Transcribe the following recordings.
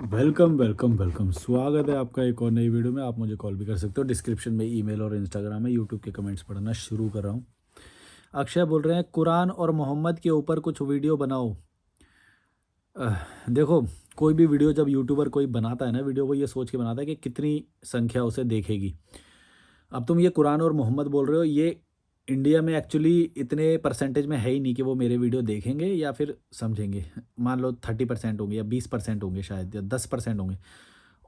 Welcome welcome welcome, स्वागत है आपका एक और नई वीडियो में। आप मुझे कॉल भी कर सकते हो। डिस्क्रिप्शन में ईमेल और इंस्टाग्राम में यूट्यूब के कमेंट्स पढ़ना शुरू कर रहा हूँ। अक्षय बोल रहे हैं कुरान और मोहम्मद के ऊपर कुछ वीडियो बनाओ। देखो, कोई भी वीडियो जब यूट्यूबर कोई बनाता है ना, वीडियो को ये सोच के बनाता है कि कितनी संख्या उसे देखेगी। अब तुम ये कुरान और मोहम्मद बोल रहे हो, ये इंडिया में एक्चुअली इतने परसेंटेज में है ही नहीं कि वो मेरे वीडियो देखेंगे या फिर समझेंगे। मान लो 30% होंगे या 20% होंगे, शायद या 10% होंगे।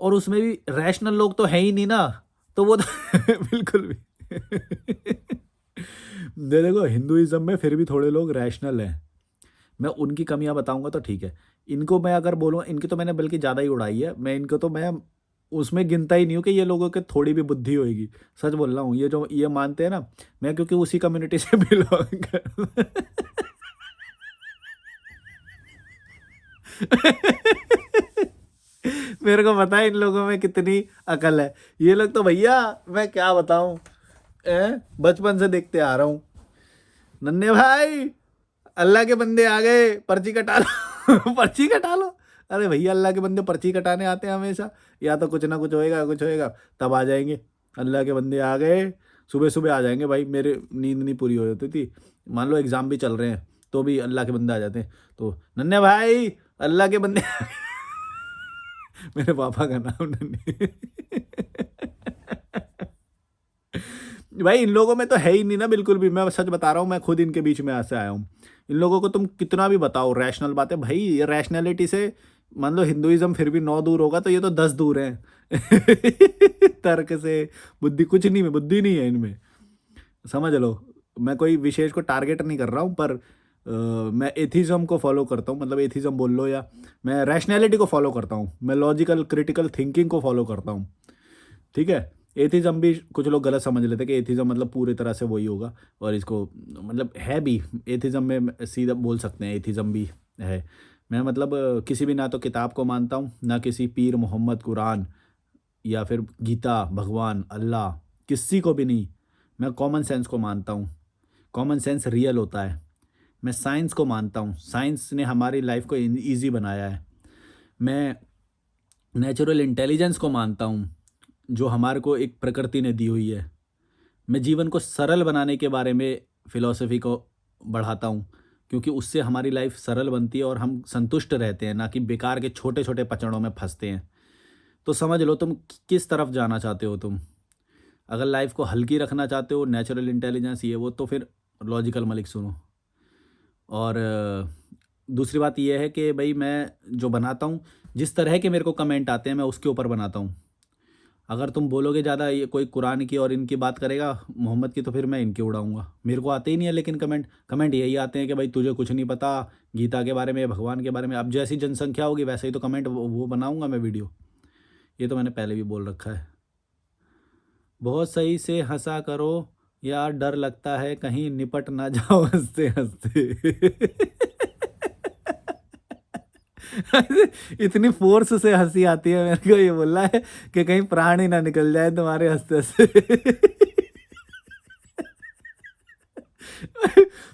और उसमें भी रैशनल लोग तो है ही नहीं ना, तो वो तो बिल्कुल भी देखो, हिंदुइज्म में फिर भी थोड़े लोग रैशनल हैं। मैं उनकी कमियां बताऊंगा तो ठीक है। इनको मैं अगर बोलूँगा, इनकी तो मैंने बल्कि ज़्यादा ही उड़ाई है। मैं उसमें गिनता ही नहीं हूँ कि ये लोगों के थोड़ी भी बुद्धि होएगी। सच बोल रहा हूँ, ये जो ये मानते हैं ना, मैं क्योंकि उसी कम्युनिटी से बिलोंग कर मेरे को पता है इन लोगों में कितनी अकल है। ये लोग तो भैया, मैं क्या बताऊं, बचपन से देखते आ रहा हूँ। नन्हे भाई, अल्लाह के बंदे आ गए, पर्ची कटा लो पर्ची कटा लो। अरे भैया, अल्लाह के बंदे पर्ची कटाने आते हैं हमेशा। या तो कुछ ना कुछ होएगा, तब आ जाएंगे। अल्लाह के बंदे आ गए, सुबह सुबह आ जाएंगे भाई। मेरे नींद नहीं पूरी हो जाती थी, मान लो एग्जाम भी चल रहे हैं, तो भी अल्लाह के बंदे आ जाते हैं। तो नन्हे भाई, अल्लाह के बंदे मेरे पापा का नाम नन्हे भाई, इन लोगों में तो है ही नहीं ना बिल्कुल भी। मैं सच बता रहा हूँ, मैं खुद इनके बीच में ऐसे आया हूँ। इन लोगों को तुम कितना भी बताओ रैशनल बातें, भाई ये रैशनैलिटी से मान लो हिंदुइज्म फिर भी 9 दूर होगा, तो ये तो 10 दूर हैं तर्क से। बुद्धि कुछ नहीं है, बुद्धि नहीं है इनमें, समझ लो। मैं कोई विशेष को टारगेट नहीं कर रहा हूँ, पर मैं एथिज्म को फॉलो करता हूँ। मतलब एथिज्म बोल लो, या मैं रैशनैलिटी को फॉलो करता हूँ। मैं लॉजिकल क्रिटिकल थिंकिंग को फॉलो करता हूँ, ठीक है। एथिज्म भी कुछ लोग गलत समझ लेते हैं कि एथिज्म मतलब पूरी तरह से वही होगा, और इसको मतलब है भी। एथिज्म में सीधा बोल सकते हैं, एथिज्म भी है। मैं मतलब किसी भी, ना तो किताब को मानता हूँ, ना किसी पीर मोहम्मद, कुरान या फिर गीता, भगवान, अल्लाह, किसी को भी नहीं। मैं कॉमन सेंस को मानता हूँ। कॉमन सेंस रियल होता है। मैं साइंस को मानता हूँ, साइंस ने हमारी लाइफ को ईजी बनाया है। मैं नेचुरल इंटेलिजेंस को मानता हूँ, जो हमारे को एक प्रकृति ने दी हुई है। मैं जीवन को सरल बनाने के बारे में फ़िलॉसफ़ी को बढ़ाता हूँ, क्योंकि उससे हमारी लाइफ सरल बनती है और हम संतुष्ट रहते हैं, ना कि बेकार के छोटे-छोटे पचड़ों में फँसते हैं। तो समझ लो तुम किस तरफ जाना चाहते हो तुम। अगर लाइफ को हल्की रखना चाहते हो, नेचुरल इंटेलिजेंस ये वो, तो फिर लॉजिकल मलिक सुनो। और दूसरी बात ये है कि भई मैं जो बनाता हूँ, जिस तरह के मेरे को कमेंट आते हैं, मैं उसके ऊपर बनाता हूँ। अगर तुम बोलोगे ज़्यादा, ये कोई कुरान की और इनकी बात करेगा, मोहम्मद की, तो फिर मैं इनकी उड़ाऊँगा। मेरे को आते ही नहीं है, लेकिन कमेंट यही आते हैं कि भाई तुझे कुछ नहीं पता गीता के बारे में, भगवान के बारे में। अब जैसी जनसंख्या होगी वैसे ही तो कमेंट वो बनाऊँगा मैं वीडियो। ये तो मैंने पहले भी बोल रखा है। बहुत सही से हँसा करो यार, डर लगता है कहीं निपट ना जाओ हँसते-हँसते। इतनी फ़ोर्स से हँसी आती है मेरे को, ये बोल रहा है कि कहीं प्राण ही ना निकल जाए तुम्हारे हँसते-हँसते।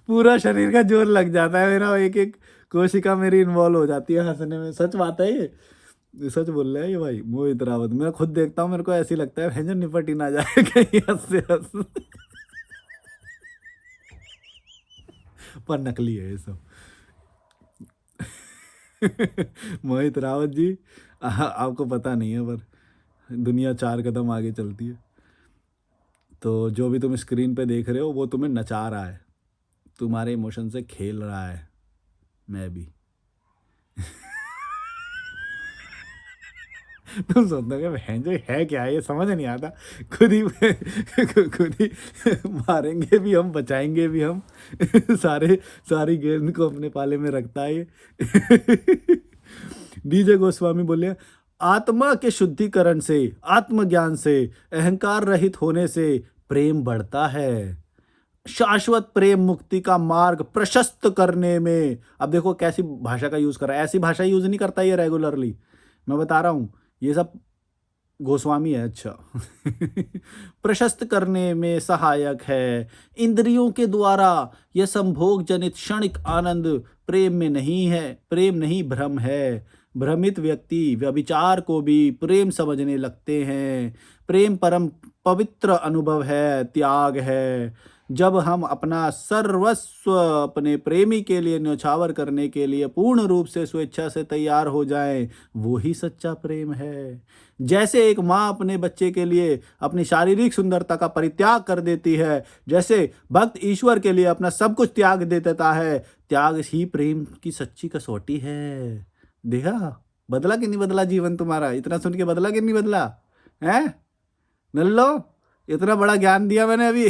पूरा शरीर का जोर लग जाता है मेरा, एक-एक कोशिका मेरी इन्वॉल्व हो जाती है हँसने में। सच बात है ये सच बोल रहा है ये भाई मोहित रावत। मैं खुद देखता हूँ, मेरे को ऐसे ही लगता है भैंजो निपट ही ना जाए कहीं हँस से। पर नकली है ये सब। मोहित रावत जी, आपको पता नहीं है, पर दुनिया 4 कदम आगे चलती है। तो जो भी तुम स्क्रीन पे देख रहे हो, वो तुम्हें नचा रहा है, तुम्हारे इमोशन से खेल रहा है। मैं भी तुम सोचोगे भैंजो है क्या, ये समझ नहीं आता। खुद ही खुद ही मारेंगे भी हम, बचाएंगे भी हम। सारी गेंद को अपने पाले में रखता है ये। डीजे गोस्वामी बोले, आत्मा के शुद्धिकरण से, आत्मज्ञान से, अहंकार रहित होने से प्रेम बढ़ता है। शाश्वत प्रेम मुक्ति का मार्ग प्रशस्त करने में। अब देखो कैसी भाषा का यूज कर रहा है, ऐसी भाषा यूज नहीं करता ये रेगुलरली। मैं बता रहा हूँ, ये सब गोस्वामी है। अच्छा प्रशस्त करने में सहायक है। इंद्रियों के द्वारा यह संभोग जनित क्षणिक आनंद प्रेम में नहीं है, प्रेम नहीं भ्रम है। भ्रमित व्यक्ति व्यभिचार को भी प्रेम समझने लगते हैं। प्रेम परम पवित्र अनुभव है, त्याग है। जब हम अपना सर्वस्व अपने प्रेमी के लिए न्यौछावर करने के लिए पूर्ण रूप से स्वेच्छा से तैयार हो जाएं, वो ही सच्चा प्रेम है। जैसे एक माँ अपने बच्चे के लिए अपनी शारीरिक सुंदरता का परित्याग कर देती है, जैसे भक्त ईश्वर के लिए अपना सब कुछ त्याग दे देता है, त्याग ही प्रेम की सच्ची कसौटी है। देखा, बदला कि नहीं बदला जीवन तुम्हारा? इतना सुन के बदला कि नहीं बदला? है नल्लो, इतना बड़ा ज्ञान दिया मैंने अभी।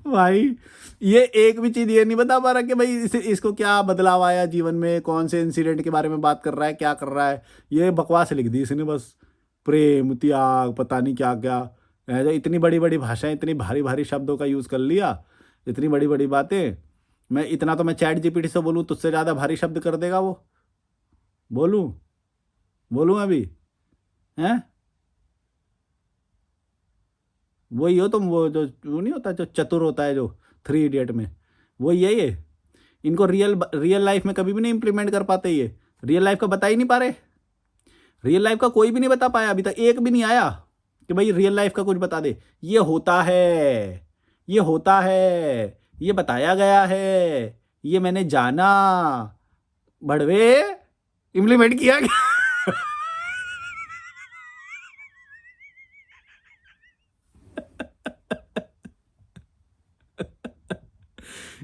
भाई, ये एक भी चीज ये नहीं बता पा रहा कि भाई इसको क्या बदलाव आया जीवन में, कौन से इंसिडेंट के बारे में बात कर रहा है, क्या कर रहा है। ये बकवास लिख दी इसने बस। प्रेम, त्याग, पता नहीं क्या क्या। जो इतनी बड़ी बड़ी भाषाएं, इतनी भारी भारी शब्दों का यूज कर लिया, इतनी बड़ी बड़ी बातें। मैं इतना तो मैं चैट जीपीटी से बोलूँ, तुझसे ज्यादा भारी शब्द कर देगा वो। बोलूं? बोलूं अभी? हैं? वही हो तुम, वो जो वो नहीं होता, जो चतुर होता है जो थ्री इडियट में, वो यही है। इनको रियल रियल लाइफ में कभी भी नहीं इंप्लीमेंट कर पाते। ये रियल लाइफ का बता ही नहीं पा रहे। रियल लाइफ का कोई भी नहीं बता पाया अभी तक, एक भी नहीं आया कि भाई रियल लाइफ का कुछ बता दे। ये होता है, ये होता है, ये बताया गया है, ये मैंने जाना। बढ़वे, इम्प्लीमेंट किया क्या?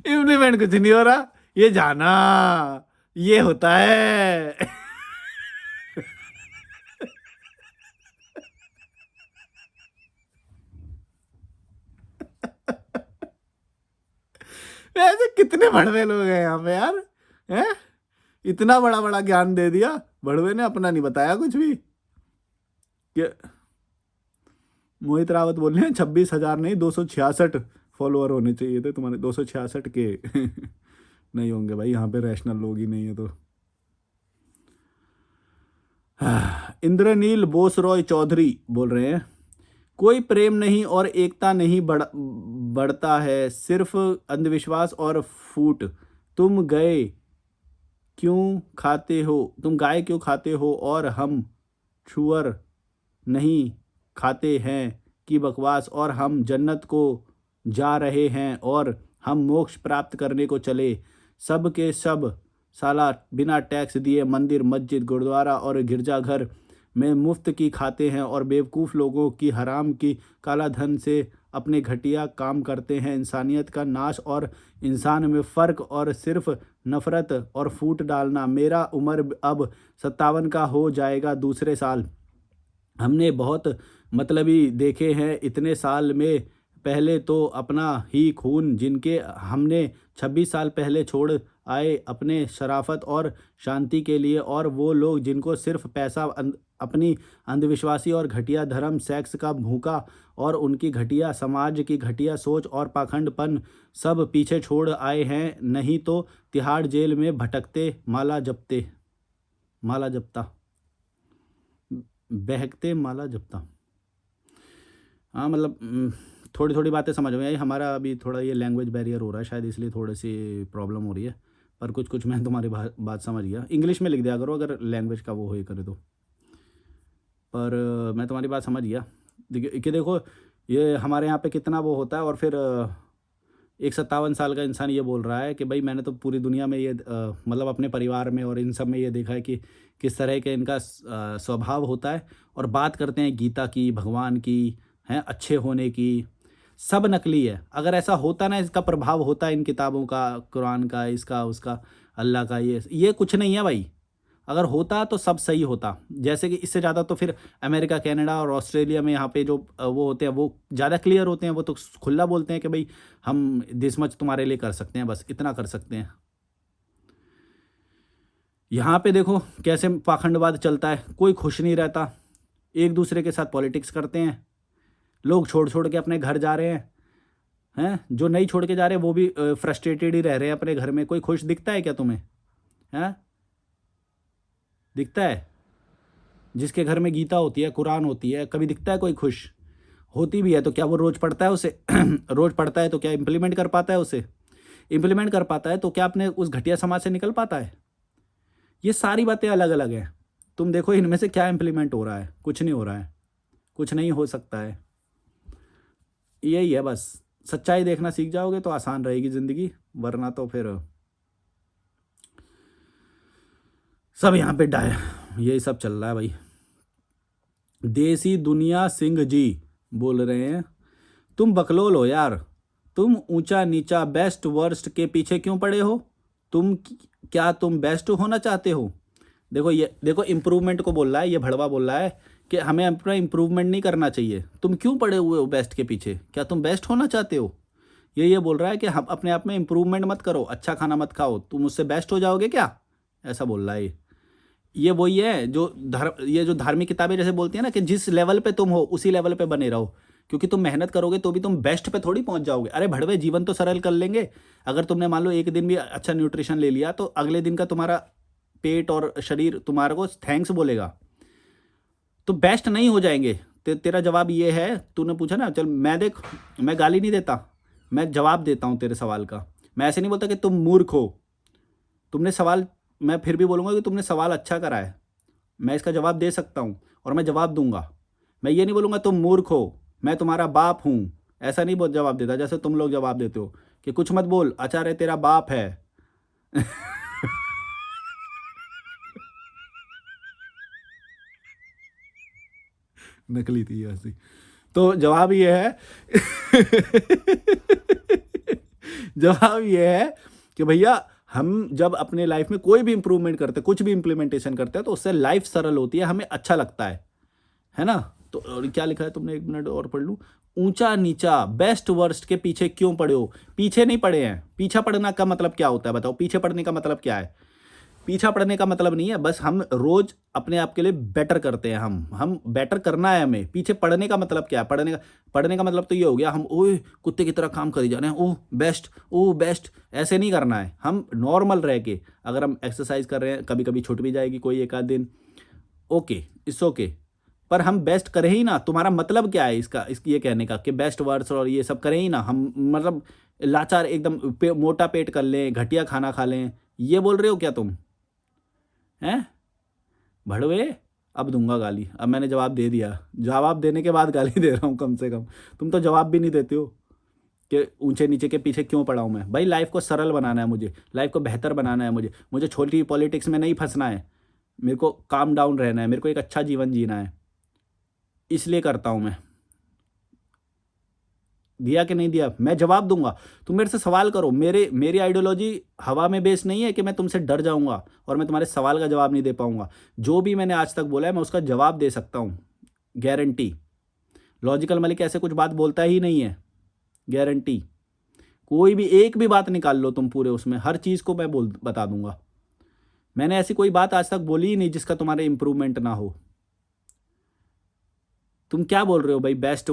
इम्प्लीमेंट कुछ नहीं हो रहा, ये जाना, ये होता है। ऐसे कितने भड़वे लोग हैं यहाँ पे यार। हैं? इतना बड़ा बड़ा ज्ञान दे दिया, भड़वे ने अपना नहीं बताया कुछ भी। कि मोहित रावत बोल रहे हैं 26,000 नहीं 266 फॉलोअर होने चाहिए थे तुम्हारे, 266 के। नहीं होंगे भाई, यहाँ पे रैशनल लोग ही नहीं है तो। इंद्रनील बोस रॉय चौधरी बोल रहे हैं, कोई प्रेम नहीं और एकता नहीं बढ़ता है, सिर्फ अंधविश्वास और फूट। तुम गए क्यों खाते हो, तुम गाय क्यों खाते हो और हम छुअर नहीं खाते हैं कि बकवास। और हम जन्नत को जा रहे हैं और हम मोक्ष प्राप्त करने को चले। सब के सब साला बिना टैक्स दिए मंदिर, मस्जिद, गुरुद्वारा और गिरजाघर में मुफ्त की खाते हैं और बेवकूफ़ लोगों की हराम की काला धन से अपने घटिया काम करते हैं। इंसानियत का नाश और इंसान में फ़र्क और सिर्फ नफ़रत और फूट डालना। मेरा उम्र अब 57 का हो जाएगा दूसरे साल। हमने बहुत मतलबी देखे हैं इतने साल में। पहले तो अपना ही खून जिनके हमने 26 साल पहले छोड़ आए अपने शराफत और शांति के लिए, और वो लोग जिनको सिर्फ पैसा, अपनी अंधविश्वासी और घटिया धर्म, सेक्स का भूखा और उनकी घटिया समाज की घटिया सोच और पाखंडपन सब पीछे छोड़ आए हैं। नहीं तो तिहाड़ जेल में भटकते, माला जपते, माला जपता, बहकते माला जपता। हाँ मतलब थोड़ी थोड़ी बातें समझ में आई। हमारा अभी थोड़ा ये लैंग्वेज बैरियर हो रहा है शायद, इसलिए थोड़ी सी प्रॉब्लम हो रही है। पर कुछ कुछ मैं तुम्हारी बात समझ गया। इंग्लिश में लिख दिया करो अगर लैंग्वेज का वो हो करे तो। पर मैं तुम्हारी बात समझ गया कि देखो ये हमारे यहाँ पे कितना वो होता है, और फिर एक 57 साल का इंसान ये बोल रहा है कि भाई मैंने तो पूरी दुनिया में ये मतलब अपने परिवार में और इन सब में ये देखा है कि किस तरह के इनका स्वभाव होता है, और बात करते हैं गीता की, भगवान की, हैं अच्छे होने की। सब नकली है। अगर ऐसा होता ना, इसका प्रभाव होता है इन किताबों का, कुरान का, इसका उसका, अल्लाह का, ये कुछ नहीं है भाई। अगर होता तो सब सही होता। जैसे कि इससे ज़्यादा तो फिर अमेरिका, कनाडा और ऑस्ट्रेलिया में यहाँ पे जो वो होते हैं वो ज़्यादा क्लियर होते हैं। वो तो खुला बोलते हैं कि भाई हम दिस मच तुम्हारे लिए कर सकते हैं, बस इतना कर सकते हैं। यहाँ पे देखो कैसे पाखंडवाद चलता है, कोई खुश नहीं रहता, एक दूसरे के साथ पॉलिटिक्स करते हैं। लोग छोड़ छोड़ के अपने घर जा रहे हैं जो नहीं छोड़ के जा रहे वो भी फ्रस्ट्रेटेड ही रह रहे हैं अपने घर में। कोई खुश दिखता है क्या तुम्हें? हैं? दिखता है? जिसके घर में गीता होती है, कुरान होती है, कभी दिखता है कोई खुश? होती भी है तो क्या वो रोज़ पढ़ता है उसे? रोज़ पढ़ता है तो क्या इम्प्लीमेंट कर पाता है उसे? इम्प्लीमेंट कर पाता है तो क्या अपने उस घटिया समाज से निकल पाता है? ये सारी बातें अलग अलग हैं। तुम देखो इनमें से क्या इम्प्लीमेंट हो रहा है? कुछ नहीं हो रहा है, कुछ नहीं हो सकता है। यही है बस, सच्चाई देखना सीख जाओगे तो आसान रहेगी ज़िंदगी, वरना तो फिर सब यहाँ पे डाय यही सब चल रहा है भाई। देसी दुनिया सिंह जी बोल रहे हैं, तुम बकलोल हो यार, तुम ऊंचा नीचा बेस्ट वर्स्ट के पीछे क्यों पड़े हो? क्या तुम बेस्ट होना चाहते हो? देखो ये देखो, इम्प्रूवमेंट को बोल रहा है ये भड़वा, बोल रहा है कि हमें अपना इम्प्रूवमेंट नहीं करना चाहिए। तुम क्यों पड़े हुए हो बेस्ट के पीछे? क्या तुम बेस्ट होना चाहते हो? ये बोल रहा है कि हम अपने आप में इम्प्रूवमेंट मत करो, अच्छा खाना मत खाओ, तुम उससे बेस्ट हो जाओगे क्या? ऐसा बोल रहा है ये वही है जो ये जो धार्मिक किताबें जैसे बोलती है ना कि जिस लेवल पे तुम हो उसी लेवल पे बने रहो, क्योंकि तुम मेहनत करोगे तो भी तुम बेस्ट पे थोड़ी पहुंच जाओगे। अरे भड़वे, जीवन तो सरल कर लेंगे। अगर तुमने मान लो एक दिन भी अच्छा न्यूट्रिशन ले लिया तो अगले दिन का तुम्हारा पेट और शरीर तुम्हारे को थैंक्स बोलेगा, तो बेस्ट नहीं हो जाएंगे। तेरा जवाब ये है, तूने पूछा ना, चल मैं देख, मैं गाली नहीं देता, मैं जवाब देता हूँ तेरे सवाल का। मैं ऐसे नहीं बोलता कि तुम मूर्ख हो, तुमने सवाल, मैं फिर भी बोलूँगा कि तुमने सवाल अच्छा करा है, मैं इसका जवाब दे सकता हूँ और मैं जवाब दूंगा। मैं ये नहीं बोलूँगा तुम मूर्ख हो, मैं तुम्हारा बाप हूँ, ऐसा नहीं बहुत जवाब देता जैसे तुम लोग जवाब देते हो कि कुछ मत बोल, आचार्य तेरा बाप है। नकली थी ऐसी। तो जवाब ये है जवाब ये है कि भैया, हम जब अपने लाइफ में कोई भी इंप्रूवमेंट करते हैं, कुछ भी इंप्लीमेंटेशन करते हैं, तो उससे लाइफ सरल होती है, हमें अच्छा लगता है ना? तो और क्या लिखा है तुमने, एक मिनट और पढ़ लूँ। ऊंचा नीचा बेस्ट वर्स्ट के पीछे क्यों पड़े हो? पीछे नहीं पड़े हैं। पीछा पड़ना का मतलब क्या होता है बताओ? पीछे पड़ने का मतलब क्या है? पीछा पड़ने का मतलब नहीं है, बस हम रोज अपने आप के लिए बेटर करते हैं। हम बेटर करना है हमें। पीछे पड़ने का मतलब क्या है? पढ़ने का मतलब तो ये हो गया, हम ओए कुत्ते की तरह काम करी जा रहे हैं, ओह बेस्ट, ऐसे नहीं करना है। हम नॉर्मल रह के, अगर हम एक्सरसाइज कर रहे हैं, कभी कभी छूट भी जाएगी कोई एक आध दिन, ओके, इट्स ओके, पर हम बेस्ट करें ही ना। तुम्हारा मतलब क्या है ये कहने का कि बेस्ट वर्ड्स और ये सब करें ही ना हम? मतलब लाचार एकदम मोटा पेट कर लें, घटिया खाना खा लें, ये बोल रहे हो क्या तुम? हैं भड़वे? अब दूंगा गाली, अब मैंने जवाब दे दिया, जवाब देने के बाद गाली दे रहा हूँ कम से कम। तुम तो जवाब भी नहीं देते हो कि ऊंचे नीचे के पीछे क्यों पड़ा हूँ मैं। भाई लाइफ को सरल बनाना है मुझे, लाइफ को बेहतर बनाना है मुझे छोटी पॉलिटिक्स में नहीं फंसना है, मेरे को काम डाउन रहना है, मेरे को एक अच्छा जीवन जीना है, इसलिए करता हूँ मैं। दिया कि नहीं दिया, मैं जवाब दूंगा। तुम मेरे से सवाल करो, मेरी आइडियोलॉजी हवा में बेस नहीं है कि मैं तुमसे डर जाऊंगा और मैं तुम्हारे सवाल का जवाब नहीं दे पाऊंगा। जो भी मैंने आज तक बोला है मैं उसका जवाब दे सकता हूँ, गारंटी। लॉजिकल मलिक ऐसे कुछ बात बोलता ही नहीं है, गारंटी। कोई भी एक भी बात निकाल लो तुम पूरे उसमें, हर चीज़ को मैं बता दूंगा। मैंने ऐसी कोई बात आज तक बोली ही नहीं जिसका तुम्हारे इंप्रूवमेंट ना हो। तुम क्या बोल रहे हो भाई? बेस्ट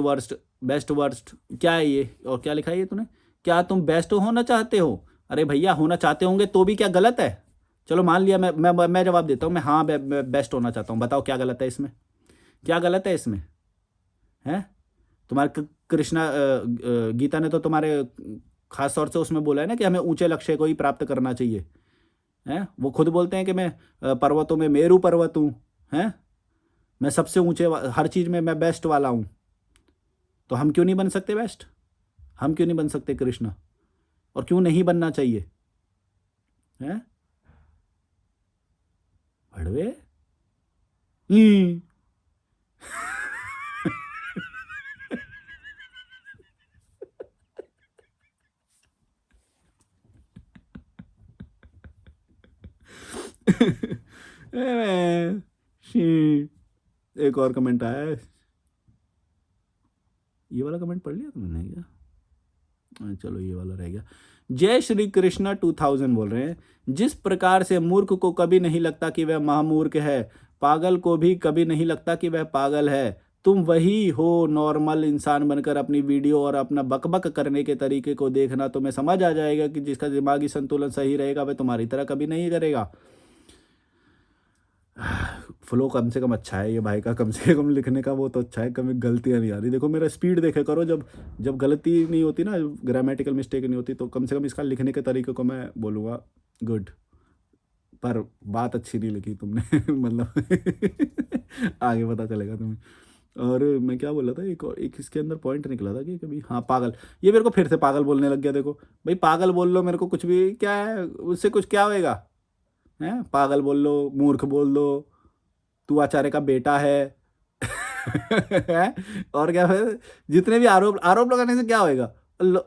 वर्स्ट क्या है ये? और क्या लिखा है ये तूने? क्या तुम बेस्ट होना चाहते हो? अरे भैया, होना चाहते होंगे तो भी क्या गलत है? चलो मान लिया, मैं जवाब देता हूँ, मैं हाँ मैं बेस्ट होना चाहता हूँ। बताओ क्या गलत है इसमें? क्या गलत है इसमें? है तुम्हारे कृष्णा गीता ने तो तुम्हारे खास तौर से उसमें बोला है ना कि हमें ऊंचे लक्ष्य को ही प्राप्त करना चाहिए। हैं वो खुद बोलते हैं कि मैं पर्वतों में मेरू पर्वत हूँ, हैं मैं सबसे ऊंचे हर चीज़ में मैं बेस्ट वाला हूँ। तो हम क्यों नहीं बन सकते बेस्ट? हम क्यों नहीं बन सकते कृष्ण? और क्यों नहीं बनना चाहिए? हैं भड़वे? हम्म। एक और कमेंट आया है, ये वाला कमेंट पढ़ लिया तुमने क्या? चलो ये वाला रह गया। जय श्री कृष्णा 2000 बोल रहे हैं, जिस प्रकार से मूर्ख को कभी नहीं लगता कि वह महामूर्ख है, पागल को भी कभी नहीं लगता कि वह पागल है, तुम वही हो। नॉर्मल इंसान बनकर अपनी वीडियो और अपना बकबक करने के तरीके को देखना, तुम्हें समझ आ जाएगा कि जिसका दिमागी संतुलन सही रहेगा वह तुम्हारी तरह कभी नहीं करेगा। फ्लो कम से कम अच्छा है ये भाई का, कम से कम लिखने का वो तो अच्छा है, कभी गलतियाँ नहीं आ रही। देखो मेरा स्पीड देखे करो, जब जब गलती नहीं होती ना, ग्रामेटिकल मिस्टेक नहीं होती, तो कम से कम इसका लिखने के तरीके को मैं बोलूँगा गुड। पर बात अच्छी नहीं लिखी तुमने मतलब आगे पता चलेगा तुम्हें। और मैं क्या बोल रहा था, एक इसके अंदर पॉइंट निकला था कि कभी, हाँ पागल, ये मेरे को फिर से पागल बोलने लग गया। देखो भाई, पागल बोल लो मेरे को, कुछ भी क्या है उससे, कुछ क्या होएगा, हैं? पागल बोल लो, मूर्ख बोल दो, तू आचार्य का बेटा है हैं? और क्या फिर, जितने भी आरोप आरोप लगाने से क्या होएगा।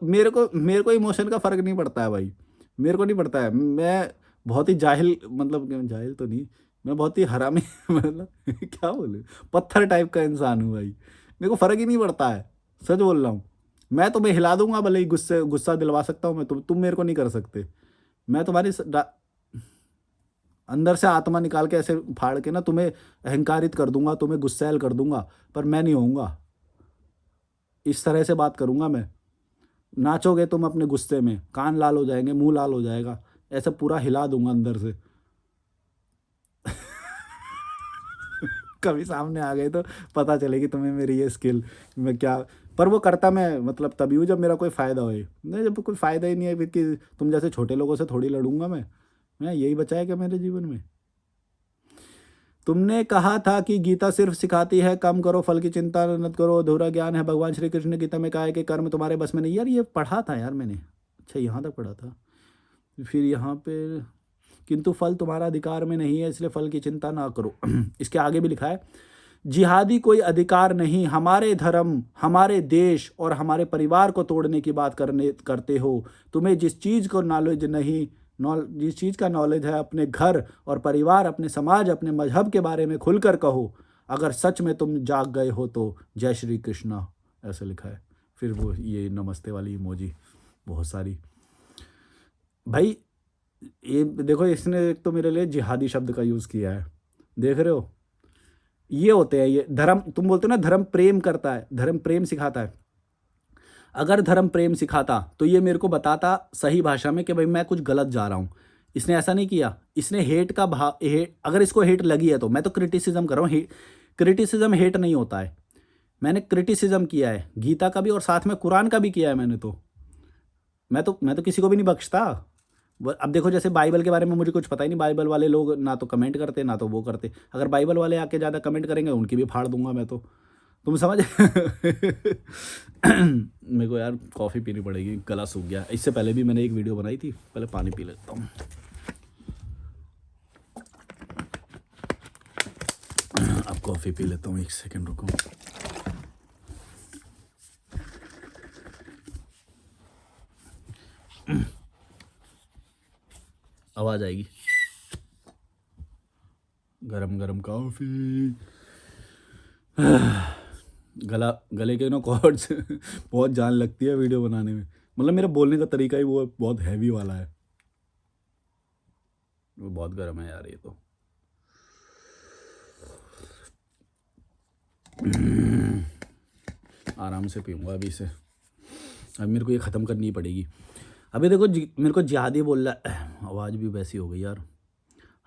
मेरे को इमोशन का फर्क नहीं पड़ता है भाई, मेरे को नहीं पड़ता है। मैं बहुत ही जाहिल, मतलब जाहिल तो नहीं, मैं बहुत ही हरामी मतलब क्या बोलूं, पत्थर टाइप का इंसान हूँ भाई। मेरे को फर्क ही नहीं पड़ता है, सच बोल रहा हूँ। मैं तुम्हें हिला दूंगा, भले ही गुस्सा दिलवा सकता हूँ मैं, तुम मेरे को नहीं कर सकते। मैं तुम्हारी अंदर से आत्मा निकाल के ऐसे फाड़ के ना तुम्हें अहंकारित कर दूंगा, तुम्हें गुस्सैल कर दूंगा, पर मैं नहीं होऊंगा। इस तरह से बात करूंगा मैं। नाचोगे तुम अपने गुस्से में, कान लाल हो जाएंगे, मुंह लाल हो जाएगा, ऐसा पूरा हिला दूंगा अंदर से कभी सामने आ गए तो पता चलेगी तुम्हें मेरी ये स्किल, मैं क्या। पर वो करता मैं मतलब तभी हूँ जब मेरा कोई फ़ायदा होए, नहीं जब कोई फ़ायदा ही नहीं है फिर कि तुम जैसे छोटे लोगों से थोड़ी लड़ूंगा मैं यही बचा है क्या मेरे जीवन में। तुमने कहा था कि गीता सिर्फ सिखाती है कम करो, फल की चिंता मत करो, अधूरा ज्ञान है। भगवान श्री कृष्ण ने गीता में कहा है कि कर्म तुम्हारे बस में नहीं। यार ये पढ़ा था यार मैंने, अच्छा यहाँ तक पढ़ा था। फिर यहाँ पे किंतु फल तुम्हारा अधिकार में नहीं है, इसलिए फल की चिंता ना करो इसके आगे भी लिखा है, जिहादी कोई अधिकार नहीं, हमारे धर्म, हमारे देश और हमारे परिवार को तोड़ने की बात करते हो। तुम्हें जिस चीज़ को नॉलेज नहीं, जिस चीज़ का नॉलेज है, अपने घर और परिवार, अपने समाज, अपने मजहब के बारे में खुलकर कहो। अगर सच में तुम जाग गए हो तो जय श्री कृष्णा, ऐसे लिखा है। फिर वो ये नमस्ते वाली इमोजी बहुत सारी। भाई ये देखो, इसने एक तो मेरे लिए जिहादी शब्द का यूज़ किया है, देख रहे हो। ये होते हैं ये धर्म, तुम बोलते हो ना धर्म प्रेम करता है, धर्म प्रेम सिखाता है। अगर धर्म प्रेम सिखाता तो ये मेरे को बताता सही भाषा में कि भाई मैं कुछ गलत जा रहा हूँ। इसने ऐसा नहीं किया, इसने हेट का भाव, अगर इसको हेट लगी है तो मैं तो क्रिटिसिज्म कर रहा हूँ। क्रिटिसिज्म हेट नहीं होता है। मैंने क्रिटिसिज्म किया है गीता का भी और साथ में कुरान का भी किया है मैंने तो। मैं तो किसी को भी नहीं बख्शता। अब देखो जैसे बाइबल के बारे में मुझे कुछ पता ही नहीं, बाइबल वाले लोग ना तो कमेंट करते ना तो वो करते। अगर बाइबल वाले आके ज़्यादा कमेंट करेंगे उनकी भी फाड़ दूंगा मैं तो, तुम समझ मेरे को यार कॉफ़ी पीनी पड़ेगी, गला सूख गया। इससे पहले भी मैंने एक वीडियो बनाई थी, पहले पानी पी लेता हूँ। अब कॉफ़ी पी लेता हूँ, एक सेकंड रुको। आवाज़ आएगी, गरम गरम कॉफ़ी। गले के ना कॉर्ड्स बहुत जान लगती है वीडियो बनाने में, मतलब मेरा बोलने का तरीका ही वो बहुत हैवी वाला है। वो बहुत गर्म है यार ये तो। आराम से पीऊँगा अभी इसे, अब मेरे को ये ख़त्म करनी पड़ेगी। अभी देखो मेरे को जिहादी बोल रहा है, आवाज़ भी वैसी हो गई यार।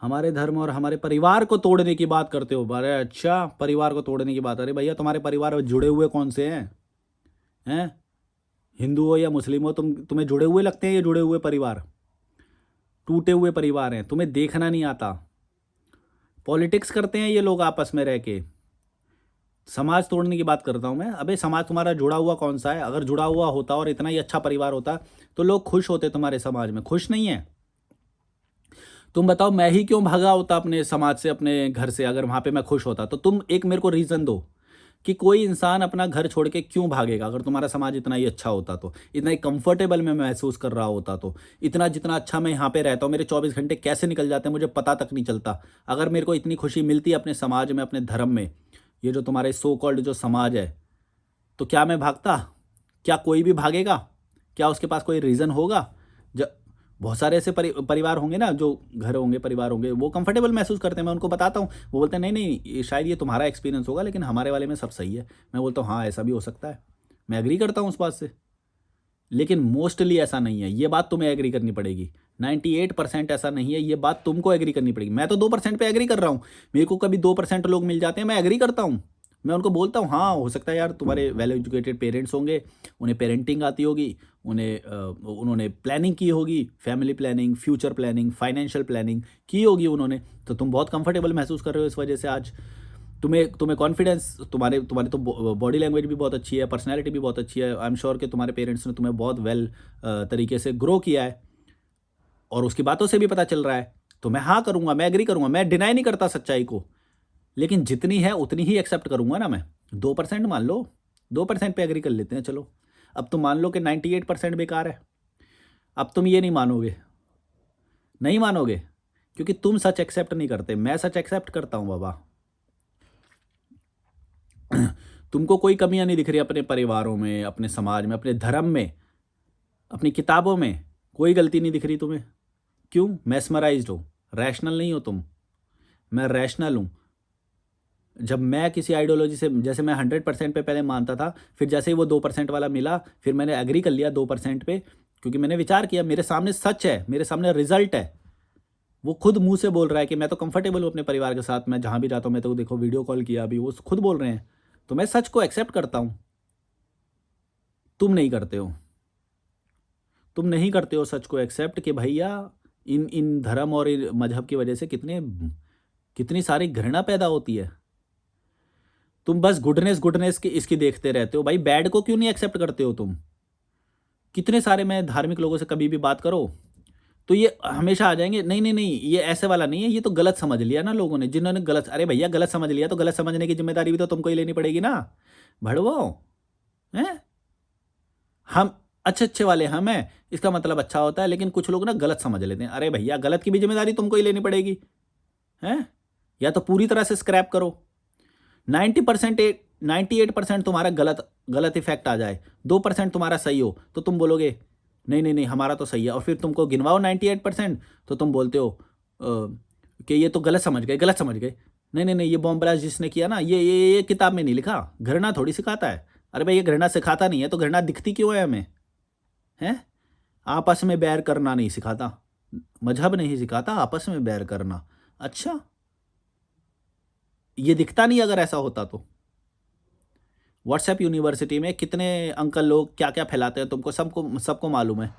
हमारे धर्म और हमारे परिवार को तोड़ने की बात करते हो। अरे अच्छा, परिवार को तोड़ने की बात। अरे भैया तुम्हारे परिवार में जुड़े हुए कौन से हैं? हिंदू हो या मुस्लिम हो, तुम्हें जुड़े हुए लगते हैं ये जुड़े हुए परिवार? टूटे हुए परिवार हैं, तुम्हें देखना नहीं आता। पॉलिटिक्स करते हैं ये लोग आपस में रह के। समाज तोड़ने की बात करता हूँ मैं। अबे समाज तुम्हारा जुड़ा हुआ कौन सा है? अगर जुड़ा हुआ होता और इतना ही अच्छा परिवार होता तो लोग खुश होते तुम्हारे समाज में। खुश नहीं है। तुम बताओ, मैं ही क्यों भागा होता अपने समाज से, अपने घर से, अगर वहाँ पे मैं खुश होता तो? तुम एक मेरे को रीज़न दो कि कोई इंसान अपना घर छोड़ के क्यों भागेगा अगर तुम्हारा समाज इतना ही अच्छा होता तो, इतना ही कंफर्टेबल में महसूस कर रहा होता तो। इतना जितना अच्छा मैं यहाँ पे रहता हूँ, मेरे 24 घंटे कैसे निकल जाते हैं मुझे पता तक नहीं चलता। अगर मेरे को इतनी खुशी मिलती है अपने समाज में, अपने धर्म में, ये जो तुम्हारे सो कॉल्ड जो समाज है, तो क्या मैं भागता? क्या कोई भी भागेगा? क्या उसके पास कोई रीज़न होगा? बहुत सारे ऐसे परिवार होंगे ना, जो घर होंगे, परिवार होंगे, वो कंफर्टेबल महसूस करते हैं। मैं उनको बताता हूँ, वो बोलते हैं नहीं नहीं शायद ये तुम्हारा एक्सपीरियंस होगा लेकिन हमारे वाले में सब सही है। मैं बोलता हूँ हाँ ऐसा भी हो सकता है, मैं एग्री करता हूँ उस बात से। लेकिन मोस्टली ऐसा नहीं है, ये बात तुम्हें एग्री करनी पड़ेगी। 98% ऐसा नहीं है। ये बात तुमको एग्री करनी पड़ेगी। मैं तो 2% पे एग्री कर रहा हूँ। मेरे को कभी 2% लोग मिल जाते हैं, मैं एग्री करता हूँ। मैं उनको बोलता हूँ हाँ हो सकता है यार तुम्हारे वेल एजुकेटेड पेरेंट्स होंगे, उन्हें पेरेंटिंग आती होगी, उन्होंने प्लानिंग की होगी, family planning, future planning, financial planning की होगी उन्होंने, तो तुम बहुत कंफर्टेबल महसूस कर रहे हो इस वजह से आज। तुम्हें तुम्हें कॉन्फिडेंस, तुम्हारे तुम्हारी तो बॉडी लैंग्वेज भी बहुत अच्छी है, पर्सनैलिटी भी बहुत अच्छी है। आई एम श्योर कि तुम्हारे पेरेंट्स ने तुम्हें बहुत वेल तरीके से ग्रो किया है और उसकी बातों से भी पता चल रहा है। तो मैं हाँ करूँगा, मैं एग्री करूँगा, मैं डिनाई नहीं करता सच्चाई को, लेकिन जितनी है उतनी ही एक्सेप्ट करूँगा ना मैं। 2% मान लो, 2% पे एग्री कर लेते हैं चलो। अब तुम मान लो कि 98% बेकार है। अब तुम ये नहीं मानोगे, नहीं मानोगे, क्योंकि तुम सच एक्सेप्ट नहीं करते, मैं सच एक्सेप्ट करता हूँ बाबा। तुमको कोई कमियां नहीं दिख रही अपने परिवारों में, अपने समाज में, अपने धर्म में, अपनी किताबों में, कोई गलती नहीं दिख रही तुम्हें। क्यों? मैस्मराइज्ड हो, रैशनल नहीं हो तुम। मैं रैशनल हूँ। जब मैं किसी आइडियोलॉजी से, जैसे मैं 100% पे पहले मानता था, फिर जैसे ही वो 2% वाला मिला, फिर मैंने एग्री कर लिया 2% पे, क्योंकि मैंने विचार किया मेरे सामने सच है, मेरे सामने रिजल्ट है। वो खुद मुंह से बोल रहा है कि मैं तो कंफर्टेबल हूँ अपने परिवार के साथ, मैं जहाँ भी जाता हूँ, मैं तो देखो वीडियो कॉल किया अभी, वो खुद बोल रहे हैं। तो मैं सच को एक्सेप्ट करता हूँ। तुम नहीं करते हो, तुम नहीं करते हो सच को एक्सेप्ट कि भैया इन इन धर्म और इन मजहब की वजह से कितनी सारी घृणा पैदा होती है। तुम बस गुडनेस गुडनेस की इसकी देखते रहते हो। भाई बैड को क्यों नहीं एक्सेप्ट करते हो तुम? कितने सारे, मैं धार्मिक लोगों से कभी भी बात करो तो ये हमेशा आ जाएंगे, नहीं नहीं नहीं ये ऐसे वाला नहीं है, ये तो गलत समझ लिया ना लोगों ने, जिन्होंने गलत, अरे भैया गलत समझ लिया तो गलत समझने की जिम्मेदारी भी तो तुमको ही लेनी पड़ेगी ना, भड़वो हैं। हम अच्छे अच्छे वाले हम हैं, इसका मतलब अच्छा होता है, लेकिन कुछ लोग ना गलत समझ लेते हैं। अरे भैया गलत की भी जिम्मेदारी तुमको ही लेनी पड़ेगी, हैं? या तो पूरी तरह से स्क्रैप करो। 90%, 98% तुम्हारा गलत गलत इफेक्ट आ जाए, 2% तुम्हारा सही हो, तो तुम बोलोगे नहीं नहीं नहीं हमारा तो सही है, और फिर तुमको गिनवाओ 98% तो तुम बोलते हो कि ये तो गलत समझ गए, गलत समझ गए। नहीं नहीं नहीं, ये बॉम्ब ब्लास्ट जिसने किया ना, ये किताब में नहीं लिखा, घृणा थोड़ी सिखाता है। अरे भाई ये घृणा सिखाता नहीं है तो घृणा दिखती क्यों है हमें, हैं? आपस में बैर करना नहीं सिखाता, मजहब नहीं सिखाता आपस में बैर करना। अच्छा, ये दिखता नहीं अगर ऐसा होता तो? व्हाट्सएप यूनिवर्सिटी में कितने अंकल लोग क्या क्या फैलाते हैं तुमको सबको सबको मालूम है,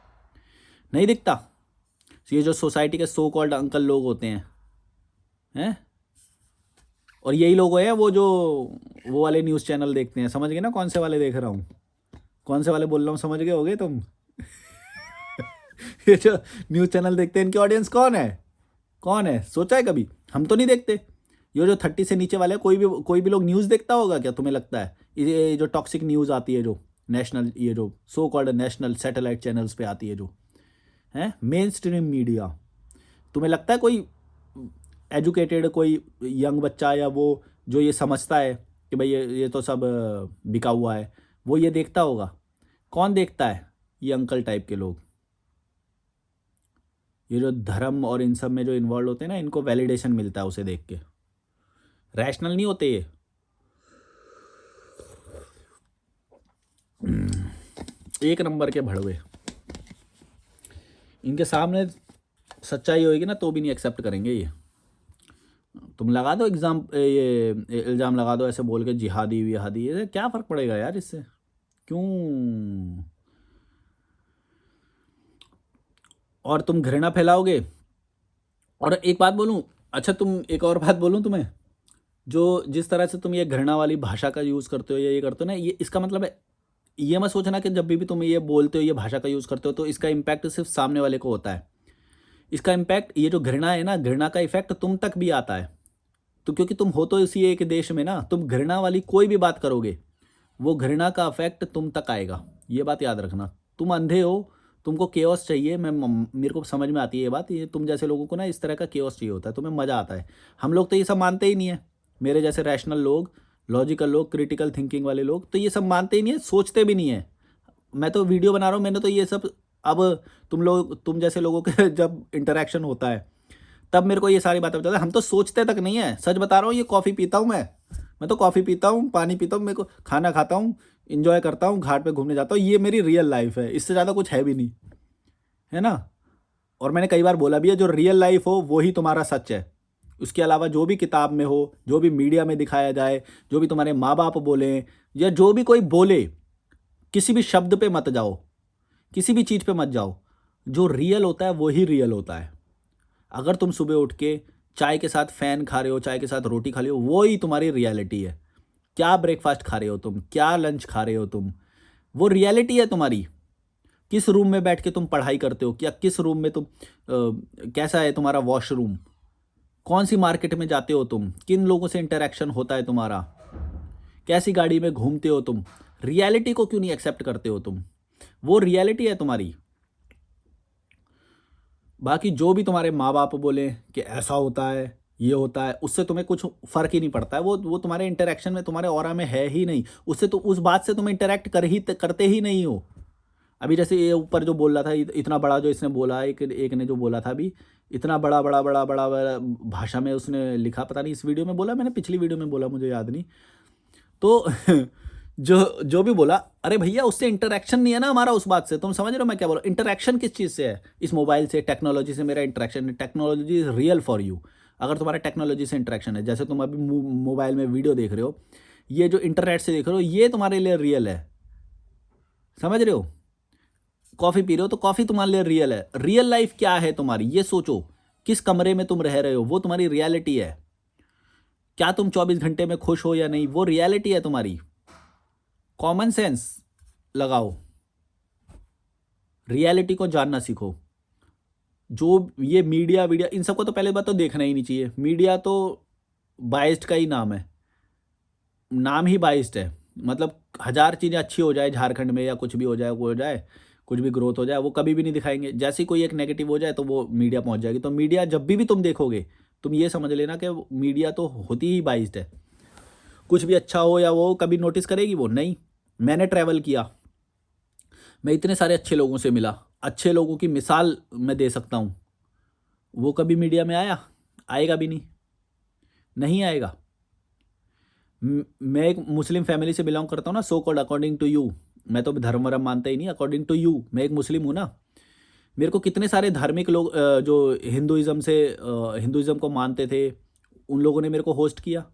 नहीं दिखता? ये जो सोसाइटी के सो कॉल्ड अंकल लोग होते हैं, और यही लोग हैं वो जो वो वाले न्यूज़ चैनल देखते हैं, समझ गए ना कौन से वाले देख रहा हूँ, कौन से वाले बोल रहा हूँ, समझ गए होगे तुम? ये जो न्यूज़ चैनल देखते हैं इनकी ऑडियंस कौन है? कौन है, सोचा है कभी? हम तो नहीं देखते। ये जो 30 से नीचे वाले, कोई भी लोग न्यूज़ देखता होगा क्या तुम्हें लगता है? ये जो टॉक्सिक न्यूज़ आती है, जो नेशनल, ये जो so called national satellite channels पे आती है, जो है मेन स्ट्रीम मीडिया, तुम्हें लगता है कोई एजुकेटेड कोई यंग बच्चा या वो जो ये समझता है कि भाई ये तो सब बिका हुआ है, वो ये देखता होगा? कौन देखता है? ये अंकल टाइप के लोग, ये जो धर्म और इन सब में जो इन्वॉल्व होते हैं ना, इनको वैलिडेशन मिलता है उसे देख के। रैशनल नहीं होते ये। एक नंबर के भड़वे, इनके सामने सच्चाई होगी ना तो भी नहीं एक्सेप्ट करेंगे ये। तुम लगा दो ये इल्ज़ाम लगा दो ऐसे बोल के, जिहादी विहादी, ये क्या फ़र्क पड़ेगा यार इससे? क्यों? और तुम घृणा फैलाओगे। और एक बात बोलूं, अच्छा तुम, एक और बात बोलूं तुम्हें, जो जिस तरह से तुम ये घृणा वाली भाषा का यूज़ करते हो या ये करते हो ना, ये इसका मतलब है, ये मत सोचना कि जब भी तुम ये बोलते हो, ये भाषा का यूज़ करते हो, तो इसका इम्पैक्ट सिर्फ सामने वाले को होता है। इसका इम्पैक्ट, ये जो घृणा है ना, घृणा का इफेक्ट तुम तक भी आता है। तो क्योंकि तुम हो तो इसी एक देश में ना, तुम घृणा वाली कोई भी बात करोगे, वो घृणा का इफेक्ट तुम तक आएगा। ये बात याद रखना। तुम अंधे हो, तुमको केओस चाहिए, मेरे को समझ में आती है ये बात, ये तुम जैसे लोगों को ना इस तरह का केओस चाहिए होता है, तुम्हें मज़ा आता है। हम लोग तो ये सब मानते ही नहीं है। मेरे जैसे रैशनल लोग, लॉजिकल लोग, क्रिटिकल थिंकिंग वाले लोग तो ये सब मानते ही नहीं है, सोचते भी नहीं है। मैं तो वीडियो बना रहा हूँ, मैंने तो ये सब, अब तुम जैसे लोगों के जब इंटरेक्शन होता है तब मेरे को ये सारी बातें बताते हैं। हम तो सोचते तक नहीं है, सच बता रहा हूँ। ये कॉफ़ी पीता हूँ मैं तो कॉफ़ी पीता हूँ, पानी पीता हूँ, मेरे को खाना खाता हूँ, इंजॉय करता हूँ, घाट पे घूमने जाता हूँ, ये मेरी रियल लाइफ है, इससे ज़्यादा कुछ है भी नहीं, है ना? और मैंने कई बार बोला भी है, जो रियल लाइफ हो वो ही तुम्हारा सच है। उसके अलावा जो भी किताब में हो, जो भी मीडिया में दिखाया जाए, जो भी तुम्हारे माँ बाप बोलें या जो भी कोई बोले, किसी भी शब्द पे मत जाओ, किसी भी चीज़ पे मत जाओ। जो रियल होता है वो ही रियल होता है। अगर तुम सुबह उठ के चाय के साथ फ़ैन खा रहे हो, चाय के साथ रोटी खा रहे हो, वो ही तुम्हारी रियलिटी है। क्या ब्रेकफ़ास्ट खा रहे हो तुम, क्या लंच खा रहे हो तुम, वो रियलिटी है तुम्हारी। किस रूम में बैठ के तुम पढ़ाई करते हो, क्या किस रूम में तुम कैसा है तुम्हारा वॉशरूम, कौन सी मार्केट में जाते हो तुम, किन लोगों से इंटरेक्शन होता है तुम्हारा, कैसी गाड़ी में घूमते हो तुम, रियलिटी को क्यों नहीं एक्सेप्ट करते हो तुम? वो रियलिटी है तुम्हारी। बाकी जो भी तुम्हारे माँ बाप बोले कि ऐसा होता है, ये होता है, उससे तुम्हें कुछ फ़र्क ही नहीं पड़ता है। वो तुम्हारे इंटरेक्शन में, तुम्हारे ऑरा में है ही नहीं। उससे तो, उस बात से तुम इंटरेक्ट करते ही नहीं हो। अभी जैसे ये ऊपर जो बोल रहा था, इतना बड़ा जो इसने बोला, एक एक ने जो बोला था अभी, इतना बड़ा बड़ा बड़ा बड़ा बड़ा भाषा में उसने लिखा, पता नहीं इस वीडियो में बोला, मैंने पिछली वीडियो में बोला, मुझे याद नहीं। तो जो जो भी बोला, अरे भैया उससे इंटरेक्शन नहीं है ना हमारा उस बात से। तुम समझ रहे हो मैं क्या बोल रहा हूँ? इंटरेक्शन किस चीज़ से है? इस मोबाइल से, टेक्नोलॉजी से मेरा इंटरेक्शन है। Technology is real for you. अगर तुम्हारा टेक्नोलॉजी से इंटरेक्शन है, जैसे तुम अभी मोबाइल में वीडियो देख रहे हो, ये जो इंटरनेट से देख रहे हो, ये तुम्हारे लिए रियल है। समझ रहे हो? कॉफ़ी पी रहे हो तो कॉफ़ी तुम्हारे लिए रियल है। रियल लाइफ क्या है तुम्हारी, ये सोचो। किस कमरे में तुम रह रहे हो, वो तुम्हारी रियलिटी है। क्या तुम 24 घंटे में खुश हो या नहीं, वो रियलिटी है तुम्हारी। कॉमन सेंस लगाओ, रियलिटी को जानना सीखो। जो ये मीडिया वीडिया, इन सबको तो पहले बात तो देखना ही नहीं चाहिए। मीडिया तो बाइस्ड का ही नाम है, नाम ही बाइस्ड है। मतलब हज़ार चीज़ें अच्छी हो जाए झारखंड में, या कुछ भी हो जाए, वो हो जाए, कुछ भी ग्रोथ हो जाए, वो कभी भी नहीं दिखाएंगे। जैसे ही कोई एक नेगेटिव हो जाए तो वो मीडिया पहुंच जाएगी। तो मीडिया जब भी तुम देखोगे, तुम ये समझ लेना कि मीडिया तो होती ही बाइस्ड है। कुछ भी अच्छा हो या वो कभी नोटिस करेगी वो नहीं। मैंने ट्रैवल किया, मैं इतने सारे अच्छे लोगों से मिला, अच्छे लोगों की मिसाल मैं दे सकता हूँ। वो कभी मीडिया में आया? आएगा भी नहीं, नहीं आएगा। मैं एक मुस्लिम फैमिली से बिलोंग करता हूँ ना, so called, according to you. मैं तो धर्म वरम मानता ही नहीं, अकॉर्डिंग टू यू मैं एक मुस्लिम हूँ ना। मेरे को कितने सारे धार्मिक लोग जो हिंदुइज्म को मानते थे, उन लोगों ने मेरे को होस्ट किया।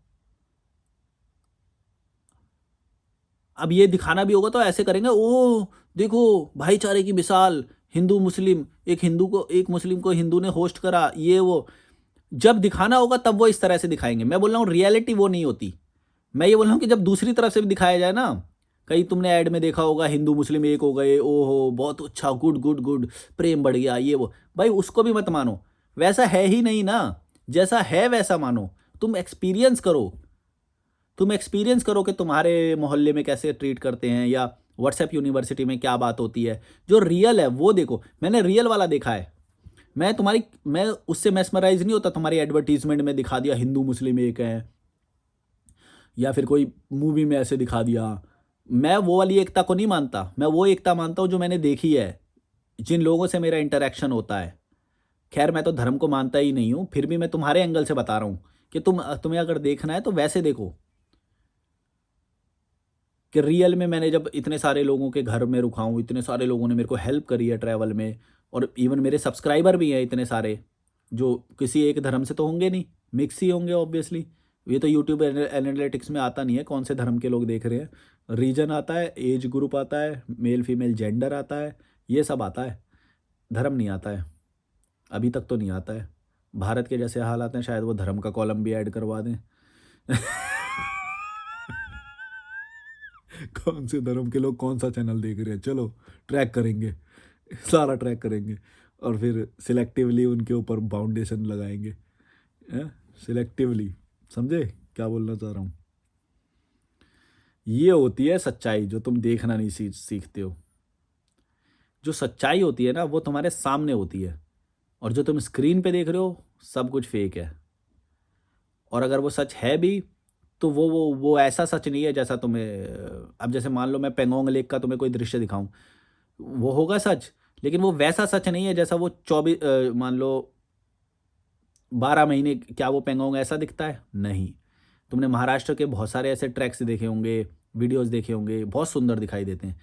अब ये दिखाना भी होगा तो ऐसे करेंगे, ओ देखो भाईचारे की मिसाल, हिंदू मुस्लिम, एक मुस्लिम को हिंदू ने होस्ट करा, ये वो। जब दिखाना होगा तब वो इस तरह से दिखाएंगे। मैं बोल रहा हूँ रियलिटी वो नहीं होती। मैं ये बोल रहा हूँ कि जब दूसरी तरफ से भी दिखाया जाए ना, कहीं तुमने ऐड में देखा होगा, हिंदू मुस्लिम एक हो गए, ओहो बहुत अच्छा, गुड गुड गुड, प्रेम बढ़ गया, ये वो। भाई उसको भी मत मानो, वैसा है ही नहीं ना। जैसा है वैसा मानो। तुम एक्सपीरियंस करो, कि तुम्हारे मोहल्ले में कैसे ट्रीट करते हैं, या व्हाट्सएप यूनिवर्सिटी में क्या बात होती है। जो रियल है वो देखो। मैंने रियल वाला देखा है। मैं उससे मेस्मराइज नहीं होता, तुम्हारी एडवर्टीजमेंट में दिखा दिया हिंदू मुस्लिम एक है, या फिर कोई मूवी में ऐसे दिखा दिया। मैं वो वाली एकता को नहीं मानता। मैं वो एकता मानता हूँ जो मैंने देखी है, जिन लोगों से मेरा इंटरेक्शन होता है। खैर मैं तो धर्म को मानता ही नहीं हूँ, फिर भी मैं तुम्हारे एंगल से बता रहा हूँ कि तुम्हें अगर देखना है तो वैसे देखो, कि रियल में मैंने जब इतने सारे लोगों के घर में रुका हूँ, इतने सारे लोगों ने मेरे को हेल्प करी है ट्रैवल में, और इवन मेरे सब्सक्राइबर भी हैं इतने सारे, जो किसी एक धर्म से तो होंगे नहीं, मिक्स ही होंगे ऑब्वियसली। ये तो यूट्यूब एनालिटिक्स में आता नहीं है कौन से धर्म के लोग देख रहे हैं। रीजन आता है, एज ग्रुप आता है, मेल फीमेल जेंडर आता है, ये सब आता है। धर्म नहीं आता है, अभी तक तो नहीं आता है। भारत के जैसे हालात हैं, शायद वो धर्म का कॉलम भी ऐड करवा दें। कौन से धर्म के लोग कौन सा चैनल देख रहे हैं, चलो ट्रैक करेंगे, सारा ट्रैक करेंगे, और फिर सिलेक्टिवली उनके ऊपर बाउंडेशन लगाएंगे। सिलेक्टिवली, समझे क्या बोलना चाह रहा हूँ? ये होती है सच्चाई, जो तुम देखना नहीं सीखते हो। जो सच्चाई होती है ना, वो तुम्हारे सामने होती है, और जो तुम स्क्रीन पे देख रहे हो सब कुछ फेक है। और अगर वो सच है भी, तो वो ऐसा सच नहीं है जैसा तुम्हें, अब जैसे मान लो मैं पेंगोंग लेक का तुम्हें कोई दृश्य दिखाऊं, वो होगा सच, लेकिन वो वैसा सच नहीं है जैसा वो 24 मान लो 12 महीने, क्या वो पेंगोंग ऐसा दिखता है? नहीं। तुमने महाराष्ट्र के बहुत सारे ऐसे ट्रैक्स देखे होंगे, वीडियोस देखे होंगे, बहुत सुंदर दिखाई देते हैं,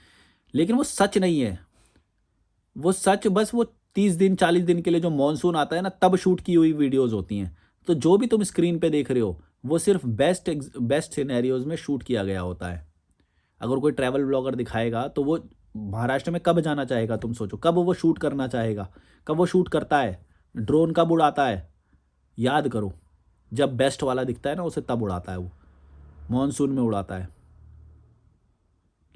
लेकिन वो सच नहीं है। वो सच बस वो 30 दिन 40 दिन के लिए जो मॉनसून आता है ना, तब शूट की हुई वीडियोज़ होती हैं। तो जो भी तुम स्क्रीन पे देख रहे हो, वो सिर्फ़ बेस्ट सिनेरियोज़ में शूट किया गया होता है। अगर कोई ट्रैवल ब्लॉगर दिखाएगा, तो वो महाराष्ट्र में कब जाना चाहेगा, तुम सोचो? कब वो शूट करना चाहेगा? कब वो शूट करता है? ड्रोन कब उड़ाता है? याद करो, जब बेस्ट वाला दिखता है ना, उसे तब उड़ाता है वो, मॉनसून में उड़ाता है।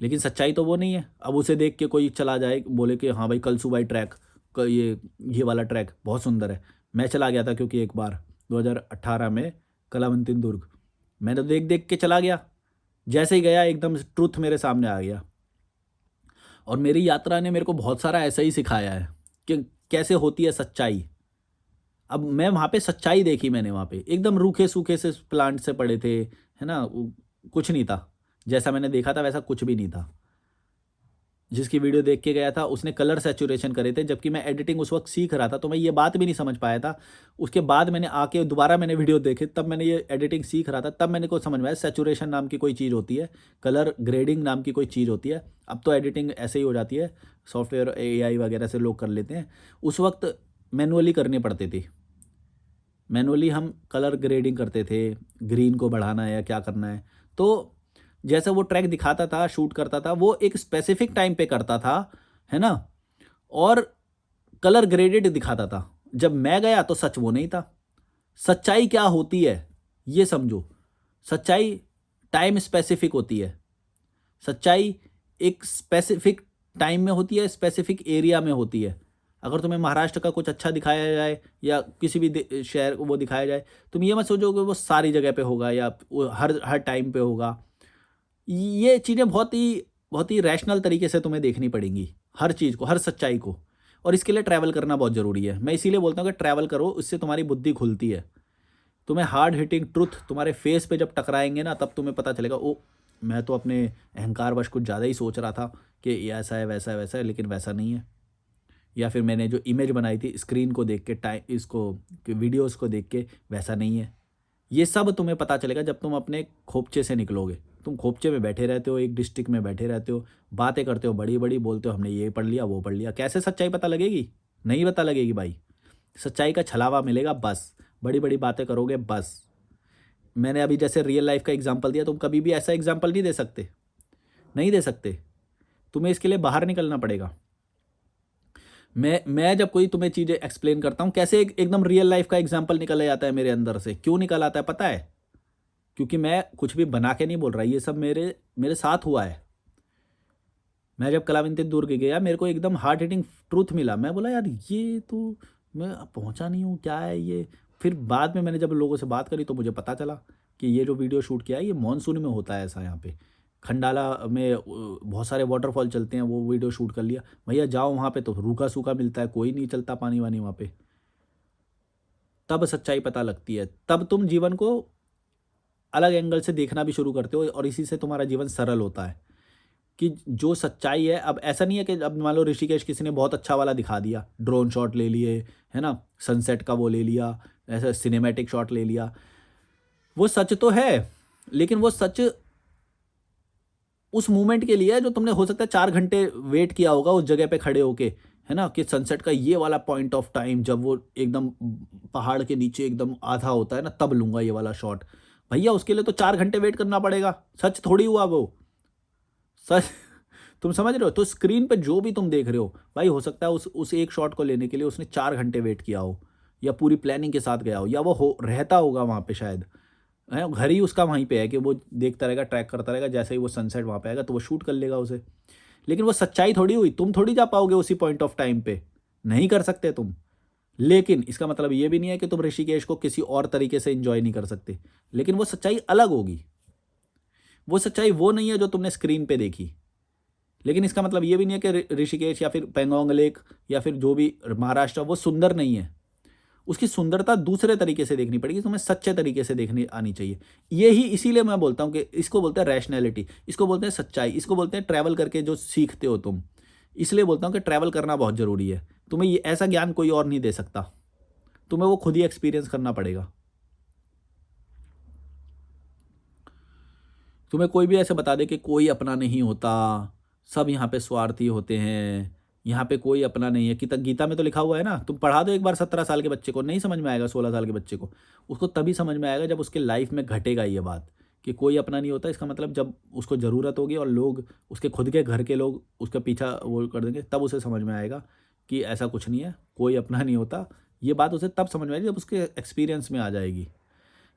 लेकिन सच्चाई तो वो नहीं है। अब उसे देख के कोई चला जाए, बोले कि हाँ भाई कलसूबाई ट्रैक, ये वाला ट्रैक बहुत सुंदर है। मैं चला गया था क्योंकि एक बार 2018 में कलावंतिन दुर्ग, मैं तो देख देख के चला गया। जैसे ही गया, एकदम ट्रुथ मेरे सामने आ गया। और मेरी यात्रा ने मेरे को बहुत सारा ऐसा ही सिखाया है कि कैसे होती है सच्चाई। अब मैं वहाँ पे सच्चाई देखी, मैंने वहाँ पे एकदम रूखे सूखे से प्लांट से पड़े थे, है ना, कुछ नहीं था। जैसा मैंने देखा था वैसा कुछ भी नहीं था। जिसकी वीडियो देख के गया था उसने कलर सैचुरेशन करे थे, जबकि मैं एडिटिंग उस वक्त सीख रहा था, तो मैं ये बात भी नहीं समझ पाया था। उसके बाद मैंने आके दोबारा मैंने वीडियो देखे, तब मैंने ये एडिटिंग सीख रहा था, तब मैंने को समझ में आया सैचुरेशन नाम की कोई चीज़ होती है, कलर ग्रेडिंग नाम की कोई चीज़ होती है। अब तो एडिटिंग ऐसे ही हो जाती है, सॉफ्टवेयर एआई वगैरह से लोग कर लेते हैं। उस वक्त मैनुअली करनी पड़ती थी। मैनुअली हम कलर ग्रेडिंग करते थे, ग्रीन को बढ़ाना है या क्या करना है। तो जैसा वो ट्रैक दिखाता था, शूट करता था, वो एक स्पेसिफिक टाइम पे करता था, है ना? और कलर ग्रेडेड दिखाता था। जब मैं गया तो सच वो नहीं था। सच्चाई क्या होती है, ये समझो। सच्चाई टाइम स्पेसिफिक होती है। सच्चाई एक स्पेसिफिक टाइम में होती है, स्पेसिफिक एरिया में होती है। अगर तुम्हें महाराष्ट्र का कुछ अच्छा दिखाया जाए या किसी भी शहर को वो दिखाया जाए, तुम ये मत सोचो कि वो सारी जगह पे होगा या वो हर हर टाइम पे होगा। ये चीज़ें बहुत ही रैशनल तरीके से तुम्हें देखनी पड़ेंगी, हर चीज़ को, हर सच्चाई को। और इसके लिए ट्रैवल करना बहुत ज़रूरी है। मैं इसीलिए बोलता हूँ कि ट्रैवल करो, इससे तुम्हारी बुद्धि खुलती है। तुम्हें हार्ड हिटिंग ट्रुथ तुम्हारे फेस पे जब टकराएँगे ना, तब तुम्हें पता चलेगा, ओह! मैं तो अपने अहंकारवश कुछ ज़्यादा ही सोच रहा था कि ये ऐसा है, वैसा है, वैसा है, लेकिन वैसा नहीं है। या फिर मैंने जो इमेज बनाई थी स्क्रीन को देख के, इसको वीडियोज़ को देख के, वैसा नहीं है। ये सब तुम्हें पता चलेगा जब तुम अपने खोपचे से निकलोगे। तुम खोपचे में बैठे रहते हो, एक डिस्ट्रिक्ट में बैठे रहते हो, बातें करते हो बड़ी-बड़ी, बोलते हो हमने ये पढ़ लिया, वो पढ़ लिया। कैसे सच्चाई पता लगेगी? नहीं पता लगेगी भाई। सच्चाई का छलावा मिलेगा बस। बड़ी-बड़ी बातें करोगे बस। मैंने अभी जैसे रियल लाइफ़ का एग्ज़ाम्पल दिया, तुम कभी भी ऐसा एग्ज़ाम्पल नहीं दे सकते। नहीं दे सकते। तुम्हें इसके लिए बाहर निकलना पड़ेगा। मैं जब कोई तुम्हें चीज़ें एक्सप्लेन करता हूँ, कैसे एकदम रियल लाइफ़ का एग्ज़ाम्पल निकल जाता है मेरे अंदर से। क्यों निकल आता है पता है? क्योंकि मैं कुछ भी बना के नहीं बोल रहा, ये सब मेरे मेरे साथ हुआ है। मैं जब कलाविंतित दुर्ग गया, मेरे को एकदम हार्ड हिटिंग ट्रूथ मिला। मैं बोला यार ये तो मैं पहुँचा नहीं हूँ, क्या है ये? फिर बाद में मैंने जब लोगों से बात करी तो मुझे पता चला कि ये जो वीडियो शूट किया है, ये मानसून में होता है ऐसा यहाँ पे। खंडाला में बहुत सारे वाटरफॉल चलते हैं, वो वीडियो शूट कर लिया। भैया जाओ वहाँ पे तो रूखा-सूखा मिलता है, कोई नहीं चलता पानी-वानी वहाँ पे। तब सच्चाई पता लगती है, तब तुम जीवन को अलग एंगल से देखना भी शुरू करते हो और इसी से तुम्हारा जीवन सरल होता है। कि जो सच्चाई है, अब ऐसा नहीं है कि अब मान लो ऋषिकेश किसी ने बहुत अच्छा वाला दिखा दिया, ड्रोन शॉट ले लिए, है ना? सनसेट का वो ले लिया, ऐसा सिनेमैटिक शॉट ले लिया। वो सच तो है, लेकिन वो सच उस मोमेंट के लिए है जो तुमने हो सकता है 4 घंटे वेट किया होगा उस जगह पे खड़े होके, है ना? कि सनसेट का ये वाला पॉइंट ऑफ टाइम जब वो एकदम पहाड़ के नीचे एकदम आधा होता है ना, तब लूँगा ये वाला शॉट। भैया उसके लिए तो 4 घंटे वेट करना पड़ेगा, सच थोड़ी हुआ वो। सच तुम समझ रहे हो? तो स्क्रीन पे जो भी तुम देख रहे हो, भाई हो सकता है उस एक शॉट को लेने के लिए उसने 4 घंटे वेट किया हो या पूरी प्लानिंग के साथ गया हो या वो हो रहता होगा वहाँ पे शायद। हैं, घर ही उसका वहीं पे है कि वो देखता रहेगा, ट्रैक करता रहेगा, जैसे ही वो सनसेट वहाँ पे आएगा तो वो शूट कर लेगा उसे। लेकिन वो सच्चाई थोड़ी हुई, तुम थोड़ी जा पाओगे उसी पॉइंट ऑफ टाइम पे, नहीं कर सकते तुम। लेकिन इसका मतलब ये भी नहीं है कि तुम ऋषिकेश को किसी और तरीके से एन्जॉय नहीं कर सकते। लेकिन वो सच्चाई अलग होगी। वो सच्चाई वो नहीं है जो तुमने स्क्रीन पे देखी। लेकिन इसका मतलब ये भी नहीं है कि ऋषिकेश या फिर पेंगोंग लेक या फिर जो भी महाराष्ट्र वो सुंदर नहीं है। उसकी सुंदरता दूसरे तरीके से देखनी पड़ेगी, तुम्हें सच्चे तरीके से देखनी आनी चाहिए। यही इसीलिए मैं बोलता हूँ कि इसको बोलते हैं रैशनैलिटी, इसको बोलते हैं सच्चाई, इसको बोलते हैं ट्रैवल करके जो सीखते हो तुम। इसलिए बोलता हूँ कि ट्रैवल करना बहुत ज़रूरी है। तुम्हें ये ऐसा ज्ञान कोई और नहीं दे सकता, तुम्हें वो खुद ही एक्सपीरियंस करना पड़ेगा। तुम्हें कोई भी ऐसे बता दे कि कोई अपना नहीं होता, सब यहाँ पे स्वार्थी होते हैं, यहाँ पे कोई अपना नहीं है। गीता में तो लिखा हुआ है ना, तुम पढ़ा दो एक बार 17 साल के बच्चे को, नहीं समझ में आएगा 16 साल के बच्चे को। उसको तभी समझ में आएगा जब उसके लाइफ में घटेगा ये बात कि कोई अपना नहीं होता। इसका मतलब जब उसको ज़रूरत होगी और लोग, उसके खुद के घर के लोग उसका पीछा वो कर देंगे, तब उसे समझ में आएगा कि ऐसा कुछ नहीं है, कोई अपना नहीं होता। ये बात उसे तब समझ में आएगी जब उसके एक्सपीरियंस में आ जाएगी।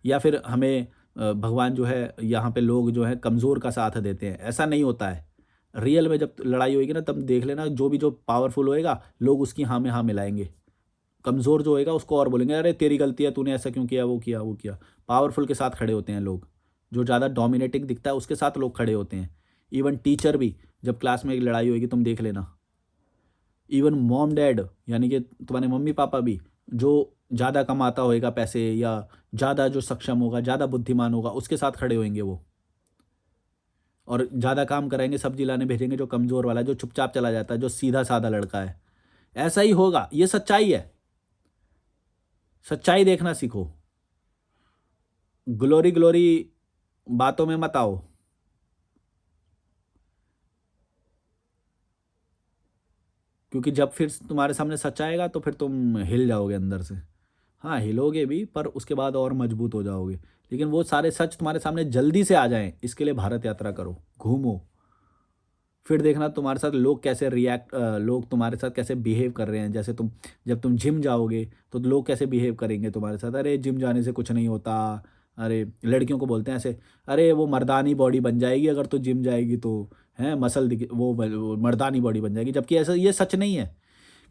या फिर हमें भगवान जो है, यहाँ पे लोग जो है कमज़ोर का साथ देते हैं, ऐसा नहीं होता है। रियल में जब लड़ाई होएगी ना, तब देख लेना, जो भी जो पावरफुल होएगा लोग उसकी हाँ में हाँ मिलाएंगे। कमज़ोर जो होएगा उसको और बोलेंगे, अरे तेरी गलती है, तूने ऐसा क्यों किया, वो किया वो किया। पावरफुल के साथ खड़े होते हैं लोग, जो ज़्यादा डोमिनेटिंग दिखता है उसके साथ लोग खड़े होते हैं। इवन टीचर भी, जब क्लास में एक लड़ाई होएगी तुम देख लेना, इवन मॉम डैड यानी कि तुम्हारे मम्मी पापा भी, जो ज़्यादा कमाता होएगा पैसे या ज़्यादा जो सक्षम होगा, ज़्यादा बुद्धिमान होगा, उसके साथ खड़े होंगे वो, और ज़्यादा काम कराएंगे, सब्जी लाने भेजेंगे जो कमज़ोर वाला है, जो चुपचाप चला जाता है, जो सीधा साधा लड़का है। ऐसा ही होगा, ये सच्चाई है। सच्चाई देखना सीखो, ग्लोरी ग्लोरी बातों में मत आओ। क्योंकि जब फिर तुम्हारे सामने सच आएगा तो फिर तुम हिल जाओगे अंदर से। हाँ, हिलोगे भी, पर उसके बाद और मजबूत हो जाओगे। लेकिन वो सारे सच तुम्हारे सामने जल्दी से आ जाएं, इसके लिए भारत यात्रा करो, घूमो। फिर देखना तुम्हारे साथ लोग कैसे लोग तुम्हारे साथ कैसे बिहेव कर रहे हैं। जैसे तुम, जब तुम जिम जाओगे तो लोग कैसे बिहेव करेंगे तुम्हारे साथ, अरे जिम जाने से कुछ नहीं होता, अरे लड़कियों को बोलते हैं ऐसे, अरे वो मर्दानी बॉडी बन जाएगी अगर तू जिम जाएगी तो, है मसल दिख वो मर्दानी बॉडी बन जाएगी, जबकि ऐसा ये सच नहीं है।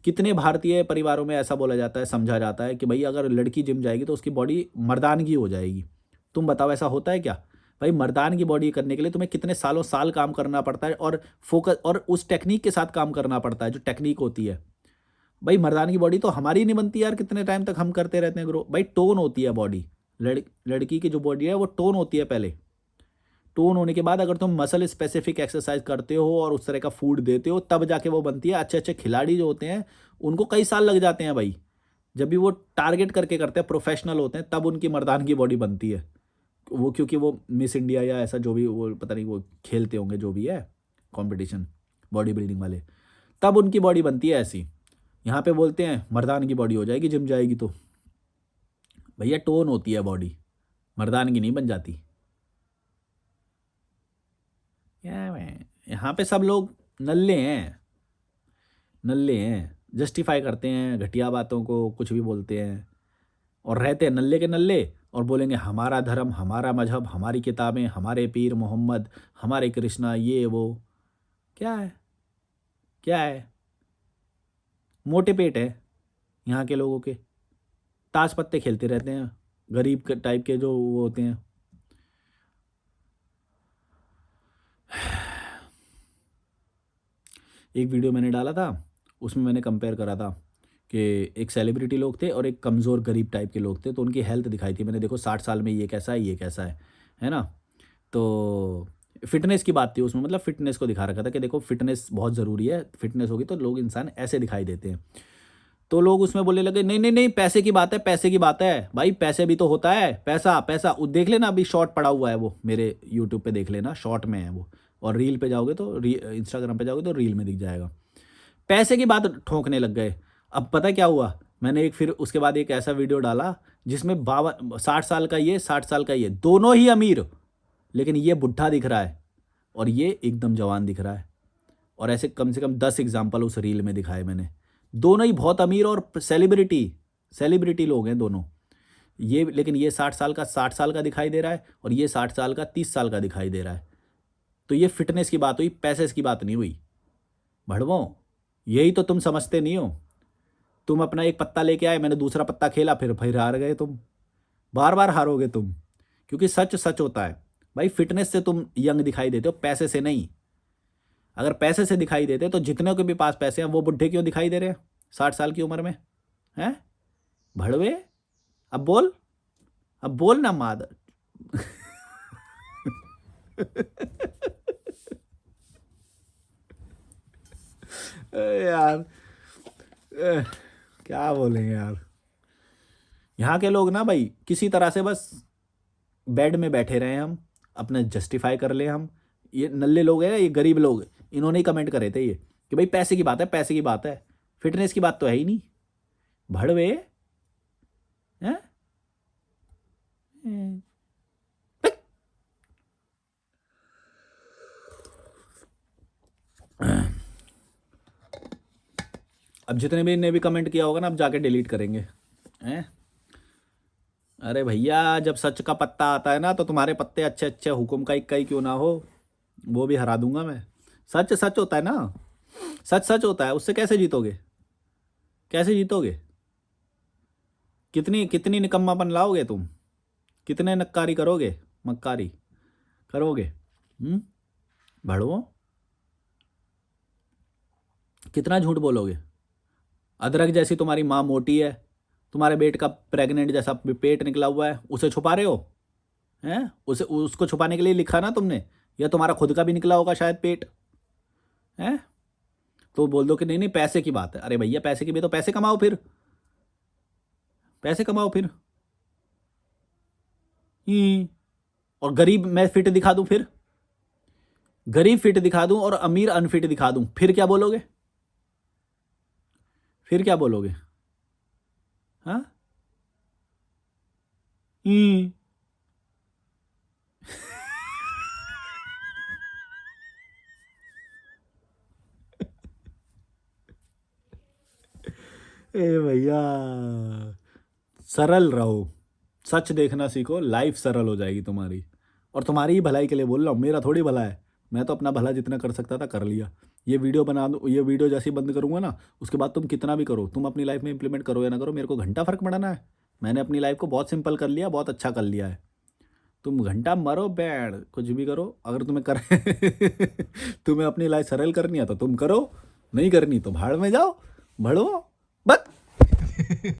कितने भारतीय परिवारों में ऐसा बोला जाता है, समझा जाता है कि भाई अगर लड़की जिम जाएगी तो उसकी बॉडी मर्दानगी हो जाएगी। तुम बताओ ऐसा होता है क्या? भाई मर्दान की बॉडी करने के लिए तुम्हें कितने सालों साल काम करना पड़ता है, और फोकस और उस टेक्निक के साथ काम करना पड़ता है जो टेक्निक होती है। भाई मर्दान की बॉडी तो हमारी नहीं बनती यार, कितने टाइम तक हम करते रहते हैं ग्रो। भाई टोन होती है बॉडी, लड़की की जो बॉडी है वो टोन होती है पहले। टोन होने के बाद अगर तुम मसल स्पेसिफिक एक्सरसाइज करते हो और उस तरह का फूड देते हो, तब जाके वो बनती है। अच्छे अच्छे खिलाड़ी जो होते हैं उनको कई साल लग जाते हैं भाई, जब भी वो टारगेट करके करते हैं, प्रोफेशनल होते हैं, तब उनकी मर्दान की बॉडी बनती है। वो क्योंकि वो मिस इंडिया या ऐसा जो भी वो पता नहीं वो खेलते होंगे जो भी है कंपटीशन, बॉडी बिल्डिंग वाले, तब उनकी बॉडी बनती है ऐसी। यहाँ पे बोलते हैं मर्दान की बॉडी हो जाएगी जिम जाएगी तो, भैया टोन होती है बॉडी, मर्दान की नहीं बन जाती। क्या मैं, यहाँ पे सब लोग नल्ले हैं, नल्ले हैं, जस्टिफाई करते हैं घटिया बातों को, कुछ भी बोलते हैं और रहते हैं नल्ले के नल्ले, और बोलेंगे हमारा धर्म, हमारा मजहब, हमारी किताबें, हमारे पीर मोहम्मद, हमारे कृष्णा, ये वो। क्या है, क्या है? मोटे पेट है यहाँ के लोगों के, ताश पत्ते खेलते रहते हैं, गरीब के टाइप के जो वो होते हैं। एक वीडियो मैंने डाला था, उसमें मैंने कंपेयर करा था कि एक सेलिब्रिटी लोग थे और एक कमज़ोर गरीब टाइप के लोग थे, तो उनकी हेल्थ दिखाई थी मैंने, देखो 60 साल में ये कैसा है, ये कैसा है ना। तो फिटनेस की बात थी उसमें, मतलब फिटनेस को दिखा रखा था कि देखो फिटनेस बहुत ज़रूरी है, फिटनेस होगी तो लोग, इंसान ऐसे दिखाई देते हैं। तो लोग उसमें बोलने लगे नहीं नहीं नहीं, पैसे की बात है, पैसे की बात है, भाई पैसे भी तो होता है, पैसा पैसा। देख लेना अभी शॉर्ट पड़ा हुआ है वो, मेरे यूट्यूब पे देख लेना, शॉर्ट में है वो, और रील पे जाओगे तो इंस्टाग्राम पे जाओगे तो रील में दिख जाएगा। पैसे की बात ठोंकने लग गए। अब पता क्या हुआ, मैंने एक फिर उसके बाद एक ऐसा वीडियो डाला जिसमें 60 साल का ये, 60 साल का ये, दोनों ही अमीर, लेकिन ये बुढ़ा दिख रहा है और ये एकदम जवान दिख रहा है। और ऐसे कम से कम 10 एग्जाम्पल उस रील में दिखाए मैंने। दोनों ही बहुत अमीर और सेलिब्रिटी, सेलिब्रिटी लोग हैं दोनों। ये लेकिन ये 60 साल का 60 साल का दिखाई दे रहा है और ये 60 साल का 30 साल का दिखाई दे रहा है। तो ये फिटनेस की बात हुई, पैसे की बात नहीं हुई। भड़वो, यही तो तुम समझते नहीं हो। तुम अपना एक पत्ता लेके आए, मैंने दूसरा पत्ता खेला, फिर हार गए तुम। बार बार हारोगे तुम, क्योंकि सच सच होता है भाई। फिटनेस से तुम यंग दिखाई देते हो, पैसे से नहीं। अगर पैसे से दिखाई देते तो जितने के भी पास पैसे हैं वो बुढ़े क्यों दिखाई दे रहे हैं 60 साल की उम्र में? हैं भड़वे, अब बोल, अब बोल ना मादर। यार, क्या बोलेंगे यार। यहाँ के लोग ना भाई किसी तरह से बस बेड में बैठे रहे, हम अपने जस्टिफाई कर ले हम। ये नल्ले लोग हैं, ये गरीब लोग, इन्होंने ही कमेंट करे थे ये कि भाई पैसे की बात है, पैसे की बात है, फिटनेस की बात तो है ही नहीं। भड़वे हैं? अब जितने भी ने भी कमेंट किया होगा ना, अब जाके डिलीट करेंगे हैं। अरे भैया, जब सच का पत्ता आता है ना, तो तुम्हारे पत्ते अच्छे अच्छे हुक्म का इक्का ही क्यों ना हो, वो भी हरा दूंगा मैं। सच सच होता है ना, सच सच होता है, उससे कैसे जीतोगे, कैसे जीतोगे? कितनी कितनी निकम्मापन लाओगे तुम, कितने नक्कारी करोगे, मक्कारी करोगे? भड़ो, कितना झूठ बोलोगे? अदरक जैसी तुम्हारी माँ मोटी है, तुम्हारे पेट का प्रेग्नेंट जैसा पेट निकला हुआ है, उसे छुपा रहे हो हैं? उसे उसको छुपाने के लिए लिखा ना तुमने, या तुम्हारा खुद का भी निकला होगा शायद पेट है। तो बोल दो कि नहीं नहीं पैसे की बात है। अरे भैया, पैसे की भी तो पैसे कमाओ फिर, पैसे कमाओ फिर। और गरीब मैं फिट दिखा दूं फिर, गरीब फिट दिखा दूं और अमीर अनफिट दिखा दूं, फिर क्या बोलोगे? फिर क्या बोलोगे? हाँ। ए भैया, सरल रहो, सच देखना सीखो, लाइफ सरल हो जाएगी तुम्हारी। और तुम्हारी ही भलाई के लिए बोल रहा हूँ, मेरा थोड़ी भला है। मैं तो अपना भला जितना कर सकता था कर लिया। ये वीडियो बना दो, ये वीडियो जैसे ही बंद करूंगा ना, उसके बाद तुम कितना भी करो, तुम अपनी लाइफ में इंप्लीमेंट करो या ना करो, मेरे को घंटा फर्क पड़ना है। मैंने अपनी लाइफ को बहुत सिंपल कर लिया, बहुत अच्छा कर लिया है। तुम घंटा मरो बैठ कुछ भी करो, अगर तुम्हें कर तुम्हें अपनी लाइफ सरल करनी है तो तुम करो, नहीं करनी तो भाड़ में जाओ, भड़ो बस।